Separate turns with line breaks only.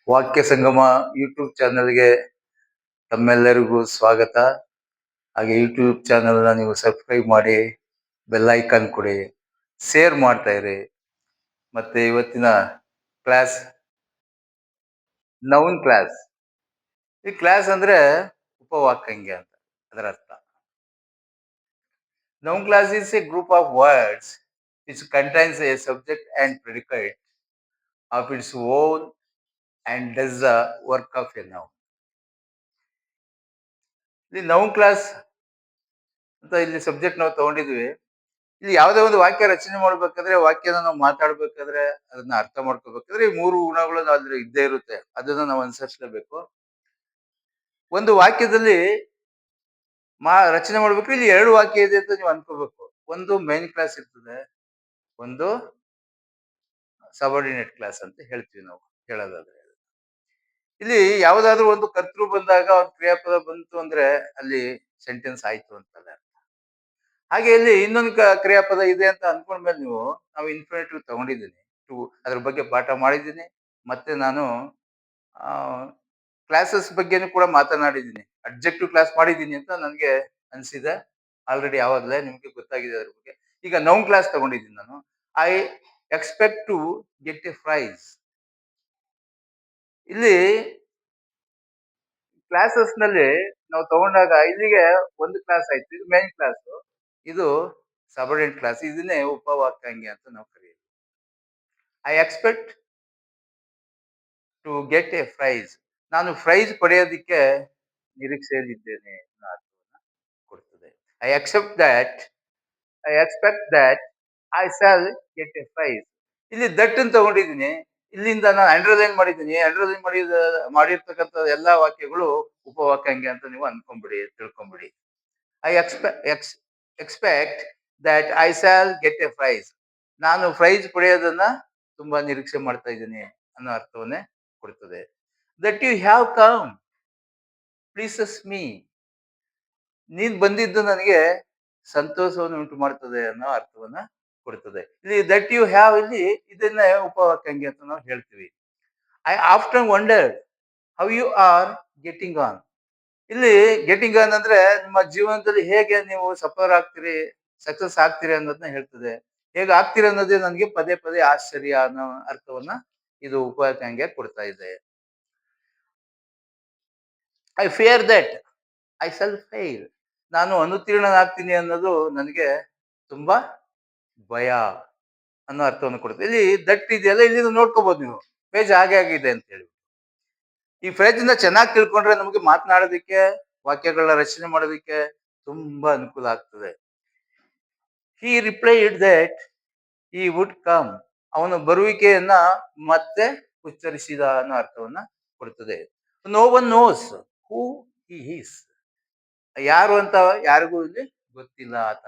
ವಾಕ್ಯ ಸಂಗಮ ಯೂಟ್ಯೂಬ್ ಚಾನೆಲ್ಗೆ ತಮ್ಮೆಲ್ಲರಿಗೂ ಸ್ವಾಗತ. ಹಾಗೆ ಯೂಟ್ಯೂಬ್ ಚಾನೆಲ್ನ ನೀವು ಸಬ್ಸ್ಕ್ರೈಬ್ ಮಾಡಿ, ಬೆಲ್ ಐಕಾನ್ ಕೊಡಿ, ಶೇರ್ ಮಾಡ್ತಾ ಇರಿ. ಮತ್ತೆ ಇವತ್ತಿನ ಕ್ಲಾಸ್ ನೌನ್ ಕ್ಲಾಸ್. ಈ ಕ್ಲಾಸ್ ಅಂದ್ರೆ ಉಪವಾಕ್ಯಂಗೆ ಅಂತ ಅದರ ಅರ್ಥ. Noun class is a group of words which contains a subject and predicate of its own and does the work of a noun. ಈ ನೌನ್ ಕ್ಲಾಸ್ ಅಂತ ಇಲ್ಲಿ ಸಬ್ಜೆಕ್ಟ್ ನಾವು ತಗೊಂಡಿದ್ವಿ. ಇಲ್ಲಿ ಯಾವುದೇ ಒಂದು ವಾಕ್ಯ ರಚನೆ ಮಾಡ್ಬೇಕಾದ್ರೆ, ವಾಕ್ಯನ ನಾವು ಮಾತಾಡ್ಬೇಕಾದ್ರೆ, ಅದನ್ನ ಅರ್ಥ ಮಾಡ್ಕೋಬೇಕಾದ್ರೆ ಈ 3 ಗುಣಗಳು ಅದ್ರ ಇದ್ದೇ ಇರುತ್ತೆ. ಅದನ್ನ ನಾವು ಅನುಸರಿಸಲೇಬೇಕು. ಒಂದು ವಾಕ್ಯದಲ್ಲಿ ರಚನೆ ಮಾಡ್ಬೇಕು, ಇಲ್ಲಿ 2 ವಾಕ್ಯ ಇದೆ ಅಂತ ನೀವು ಅನ್ಕೋಬೇಕು. ಒಂದು ಮೇನ್ ಕ್ಲಾಸ್ ಇರ್ತದೆ, ಒಂದು ಸಬಾರ್ಡಿನೇಟ್ ಕ್ಲಾಸ್ ಅಂತ ಹೇಳ್ತೀವಿ ನಾವು ಹೇಳೋದಾದ್ರೆ. ಇಲ್ಲಿ ಯಾವ್ದಾದ್ರು ಒಂದು ಕರ್ತೃ ಬಂದಾಗ ಒಂದು ಕ್ರಿಯಾಪದ ಬಂತು ಅಂದ್ರೆ ಅಲ್ಲಿ ಸೆಂಟೆನ್ಸ್ ಆಯ್ತು ಅಂತಲ್ಲ. ಹಾಗೆ ಇಲ್ಲಿ ಇನ್ನೊಂದು ಕ್ರಿಯಾಪದ ಇದೆ ಅಂತ ಅನ್ಕೊಂಡ್ಮೇಲೆ ನಾವು ಇನ್ಫಿನಿಟಿವ್ ತಗೊಂಡಿದ್ದೀನಿ. ಅದ್ರ ಬಗ್ಗೆ ಪಾಠ ಮಾಡಿದ್ದೀನಿ. ಮತ್ತೆ ನಾನು ಕ್ಲಾಸಸ್ ಬಗ್ಗೆನೂ ಕೂಡ ಮಾತನಾಡಿದ್ದೀನಿ. ಅಬ್ಜೆಕ್ಟಿವ್ ಕ್ಲಾಸ್ ಮಾಡಿದ್ದೀನಿ ಅಂತ ನನಗೆ ಅನ್ಸಿದೆ. ಆಲ್ರೆಡಿ ಯಾವಾಗಲೇ ನಿಮ್ಗೆ ಗೊತ್ತಾಗಿದೆ ಅದ್ರ ಬಗ್ಗೆ. ಈಗ ನೌನ್ ಕ್ಲಾಸ್ ತಗೊಂಡಿದ್ದೀನಿ ನಾನು. I expect to get a prize. ಇಲ್ಲಿ ಕ್ಲಾಸಸ್ ನಲ್ಲಿ ನಾವು ತಗೊಂಡಾಗ ಇಲ್ಲಿಗೆ ಒಂದು ಕ್ಲಾಸ್ ಆಯ್ತು. ಇದು ಮೇನ್ ಕ್ಲಾಸ್, ಇದು ಸಬಾರ್ಡಿನೇಟ್ ಕ್ಲಾಸ್. ಇದನ್ನೇ ಉಪವಾಕ್ಯಾಂಗ ಅಂತ ನಾವು ಕರೆಯೋದು. I expect to get a prize. ನಾನು ಪ್ರೈಸ್ ಪಡೆಯೋದಿಕ್ಕೆ ನಿರೀಕ್ಷೆಯಲ್ಲಿದ್ದೇನೆ ಅನ್ನೋ ಅರ್ಥವನ್ನ ಕೊಡ್ತದೆ. I except that, I expect that I shall get a prize. ಇಲ್ಲಿ ದಟ್ ಅಂತ ತಗೊಂಡಿದ್ದೀನಿ. ಇಲ್ಲಿಂದ ನಾನು ಅಂಡರ್ಲೈನ್ ಮಾಡಿದ್ದೀನಿ. ಅಂಡರ್ಲೈನ್ ಮಾಡಿರ್ತಕ್ಕಂಥ ಎಲ್ಲಾ ವಾಕ್ಯಗಳು ಉಪವಾಕ್ಯಾಂಗ ಅಂತ ನೀವು ಅನ್ಕೊಂಡ್ಬಿಡಿ, ತಿಳ್ಕೊಂಬಿಡಿ. I expect that I shall get a prize. ನಾನು ಪ್ರೈಸ್ ಪಡೆಯೋದನ್ನ ತುಂಬಾ ನಿರೀಕ್ಷೆ ಮಾಡ್ತಾ ಇದ್ದೀನಿ ಅನ್ನೋ ಅರ್ಥವನ್ನೇ ಕೊಡ್ತದೆ. That you have come pleases me. ನೀನ್ ಬಂದಿದ್ದು ನನಗೆ ಸಂತೋಷವನ್ನು ಉಂಟು ಮಾಡ್ತದೆ ಅನ್ನೋ ಅರ್ಥವನ್ನ ಕೊಡ್ತದೆ. ಇಲ್ಲಿ ದಟ್ ಯು ಹ್ಯಾವ್, ಇಲ್ಲಿ ಇದನ್ನ ಉಪವಾಕ್ಯಾಂಗ ಅಂತ ನಾವು ಹೇಳ್ತೀವಿ. I after wondered how you are getting on. ಇಲ್ಲಿ ಗೆಟಿಂಗ್ ಆನ್ ಅಂದ್ರೆ ನಿಮ್ಮ ಜೀವನದಲ್ಲಿ ಹೇಗೆ ನೀವು ಸಫರ್ ಆಗ್ತೀರಿ, ಸಕ್ಸಸ್ ಆಗ್ತೀರಿ ಅನ್ನೋದನ್ನ ಹೇಳ್ತದೆ. ಹೇಗೆ ಆಗ್ತೀರಿ ಅನ್ನೋದೇ ನನಗೆ ಪದೇ ಪದೇ ಆಶ್ಚರ್ಯ ಅನ್ನೋ ಅರ್ಥವನ್ನ ಇದು ಉಪವಾಕ್ಯಾಂಗ ಕೊಡ್ತಾ ಇದೆ. I fear that I shawl fail. ನಾನು ಅನುತ್ತೀರ್ಣನಾಗ್ತೀನಿ ಅನ್ನೋದು ನನಗೆ ತುಂಬಾ ಭಯ ಅನ್ನೋ ಅರ್ಥವನ್ನು ಕೊಡುತ್ತೆ. ಇಲ್ಲಿ ದಟ್ ಇದೆಯಲ್ಲ, ಇಲ್ಲಿ ನೋಡ್ಕೋಬಹುದು ನೀವು ಪೇಜ್ ಹಾಗೆ ಆಗಿದೆ ಅಂತ ಹೇಳಿ. ಈ ಫ್ರೇಜ್ ನ ಚೆನ್ನಾಗಿ ತಿಳ್ಕೊಂಡ್ರೆ ನಮಗೆ ಮಾತನಾಡೋದಿಕ್ಕೆ, ವಾಕ್ಯಗಳನ್ನ ರಚನೆ ಮಾಡೋದಿಕ್ಕೆ ತುಂಬಾ ಅನುಕೂಲ ಆಗ್ತದೆ. He replied that he would come. ಅವನು ಬರುವಿಕೆಯನ್ನ ಮತ್ತೆ ಉಚ್ಚರಿಸಿದ ಅನ್ನೋ ಅರ್ಥವನ್ನ ಕೊಡ್ತದೆ. No one knows who he is. ಯಾರು ಅಂತ ಯಾರಿಗೂ ಇಲ್ಲಿ ಗೊತ್ತಿಲ್ಲ ಆತ.